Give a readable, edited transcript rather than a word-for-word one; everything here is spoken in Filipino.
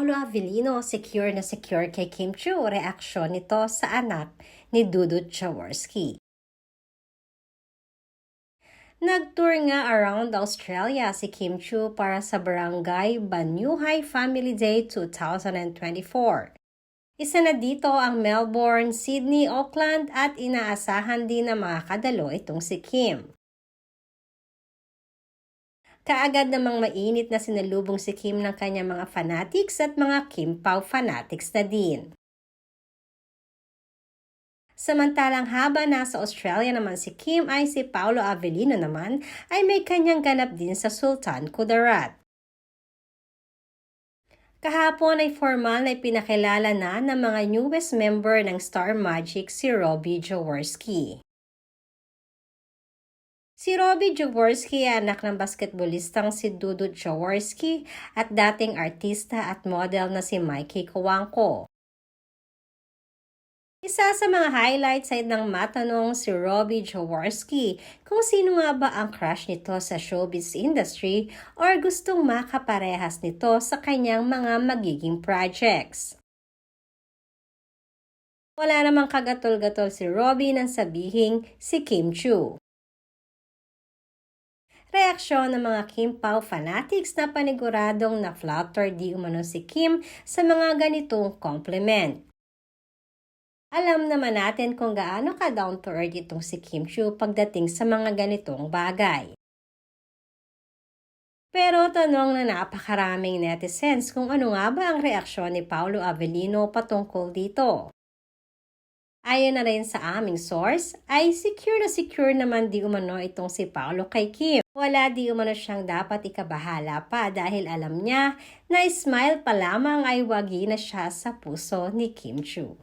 Paolo Avellino secure na secure kay Kim Chiu, reaksyon nito sa anak ni Dudut Jaworski. Nag-tour nga around Australia si Kim Chiu para sa Barangay Banyuhay Family Day 2024. Isa na dito ang Melbourne, Sydney, Auckland at inaasahan din na makakadalo itong si Kim. Kaagad namang mainit na sinalubong si Kim ng kanyang mga fanatics at mga Kim Pao fanatics na din. Samantalang haba nasa Australia naman si Kim ay si Paolo Avellino naman ay may kanyang ganap din sa Sultan Kudarat. Kahapon ay formal na ipinakilala na ng mga newest member ng Star Magic si Robbie Jaworski. Si Robbie Jaworski ay anak ng basketballistang si Dudut Jaworski at dating artista at model na si Mikey Coangco. Isa sa mga highlights ay nang matanong si Robbie Jaworski kung sino nga ba ang crush nito sa showbiz industry or gustong makaparehas nito sa kanyang mga magiging projects. Wala namang kagatol-gatol si Robbie nang sabihing si Kim Chiu. Reaksyon ng mga Kim Pao fanatics na paniguradong na-flatter di umano si Kim sa mga ganitong compliment. Alam naman natin kung gaano ka down to earth itong si Kim Chiu pagdating sa mga ganitong bagay. Pero tanong na napakaraming netizens kung ano nga ba ang reaksyon ni Paolo Avellino patungkol dito. Ayon na rin sa aming source, ay secure naman di umano itong si Paolo kay Kim. Wala di umano siyang dapat ikabahala pa dahil alam niya na smile pa lamang ay wagi na siya sa puso ni Kim Chiu.